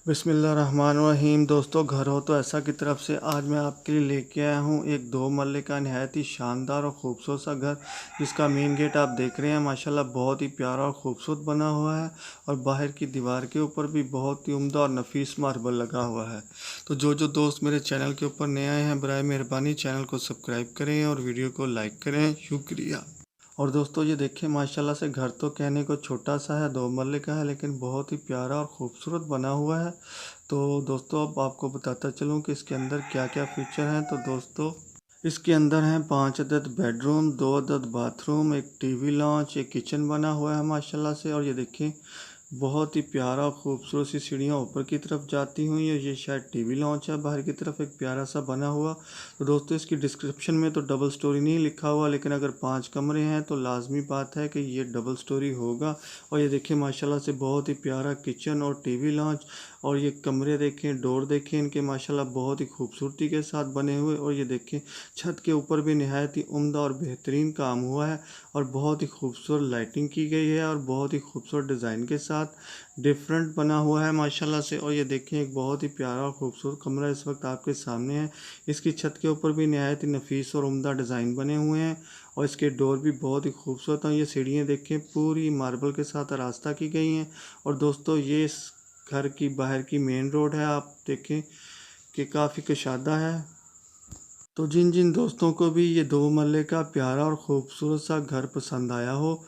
बिस्मिल्लाहिर्रहमानिर्रहीम। दोस्तों, घर हो तो ऐसा की तरफ से आज मैं आपके लिए लेके आया हूँ एक 2 मरले का नहायत ही शानदार और ख़ूबसूरत सा घर, जिसका मेन गेट आप देख रहे हैं माशाल्लाह बहुत ही प्यारा और ख़ूबसूरत बना हुआ है। और बाहर की दीवार के ऊपर भी बहुत ही उम्दा और नफीस मार्बल लगा हुआ है। तो जो दोस्त मेरे चैनल के ऊपर नए आए हैं, बराए मेहरबानी चैनल को सब्सक्राइब करें और वीडियो को लाइक करें, शुक्रिया। और दोस्तों, ये देखिए माशाल्लाह से घर तो कहने को छोटा सा है, 2 मरले का है, लेकिन बहुत ही प्यारा और ख़ूबसूरत बना हुआ है। तो दोस्तों, अब आपको बताता चलूँ कि इसके अंदर क्या क्या फीचर हैं। तो दोस्तों, इसके अंदर हैं 5 अदद बेडरूम, 2 अदद बाथरूम, एक टीवी लॉन्च, एक किचन बना हुआ है माशाल्लाह से। और ये देखिए बहुत ही प्यारा और खूबसूरत सी सीढ़ियाँ ऊपर की तरफ जाती हुई है। ये शायद टीवी लॉन्च है, बाहर की तरफ एक प्यारा सा बना हुआ। तो दोस्तों, इसकी डिस्क्रिप्शन में तो डबल स्टोरी नहीं लिखा हुआ, लेकिन अगर 5 कमरे हैं तो लाजमी बात है कि ये डबल स्टोरी होगा। और ये देखिए माशाल्लाह से बहुत ही प्यारा किचन और टीवी लॉन्च। और ये कमरे देखें, डोर देखें इनके माशाल्लाह बहुत ही खूबसूरती के साथ बने हुए। और ये देखें छत के ऊपर भी नहायत ही उम्दा और बेहतरीन काम हुआ है और बहुत ही खूबसूरत लाइटिंग की गई है और बहुत ही खूबसूरत डिज़ाइन के साथ डिफरेंट बना हुआ है माशाल्लाह से। और ये देखें एक बहुत ही प्यारा और खूबसूरत कमरा इस वक्त आपके सामने है। इसकी छत के ऊपर भी नहायत ही नफीस और उम्दा डिज़ाइन बने हुए हैं और इसके डोर भी बहुत ही खूबसूरत हैं। ये सीढ़ियाँ देखें पूरी मार्बल के साथ रास्ता की गई हैं। और दोस्तों, ये इस घर की बाहर की मेन रोड है, आप देखें कि काफ़ी कशादा है। तो जिन दोस्तों को भी ये 2 मरले का प्यारा और ख़ूबसूरत सा घर पसंद आया हो,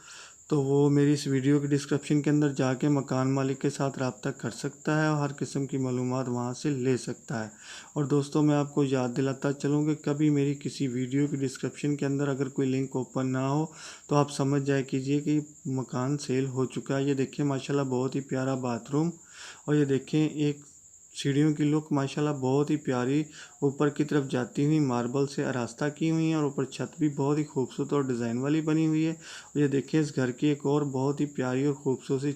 तो वो मेरी इस वीडियो के डिस्क्रिप्शन के अंदर जाके मकान मालिक के साथ रब्ता कर सकता है और हर किस्म की मालूमात वहाँ से ले सकता है। और दोस्तों, मैं आपको याद दिलाता चलूँ कि कभी मेरी किसी वीडियो की डिस्क्रिप्शन के अंदर अगर कोई लिंक ओपन ना हो तो आप समझ जाए कीजिए कि मकान सेल हो चुका है। ये देखिए माशाल्लाह बहुत ही प्यारा बाथरूम। और ये देखें एक सीढ़ियों की लुक माशाल्लाह बहुत ही प्यारी ऊपर की तरफ जाती हुई मार्बल से आरास्ता की हुई है और ऊपर छत भी बहुत ही खूबसूरत और डिज़ाइन वाली बनी हुई है। और ये देखिए इस घर की एक और बहुत ही प्यारी और खूबसूरत सी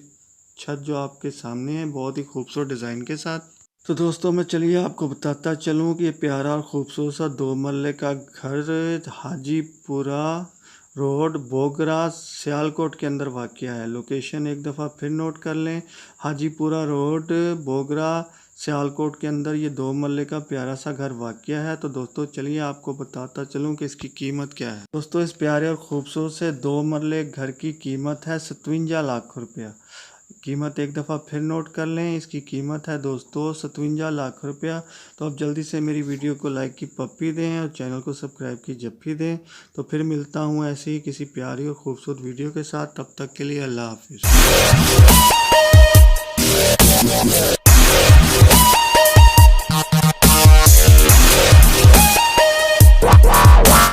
छत जो आपके सामने है, बहुत ही खूबसूरत डिज़ाइन के साथ। तो दोस्तों, मैं चलिए आपको बताता चलूँ कि ये प्यारा और ख़ूबसूरत सा 2 मरले का घर हाजीपुरा रोड, बोगरा, सियालकोट के अंदर वाक़या है। लोकेशन एक दफ़ा फिर नोट कर लें, हाजीपुरा रोड, बोगरा, सियालकोट के अंदर ये 2 मरले का प्यारा सा घर वाक़या है। तो दोस्तों, चलिए आपको बताता चलूँ कि इसकी कीमत क्या है। दोस्तों, इस प्यारे और ख़ूबसूरत से 2 मरले घर की कीमत है 57 लाख रुपया। कीमत एक दफ़ा फिर नोट कर लें, इसकी कीमत है दोस्तों 57 लाख रुपया। तो अब जल्दी से मेरी वीडियो को लाइक की पप्पी दें और चैनल को सब्सक्राइब की जप्पी दें। तो फिर मिलता हूँ ऐसे ही किसी प्यारी और ख़ूबसूरत वीडियो के साथ। तब तक के लिए अल्लाह हाफिज़।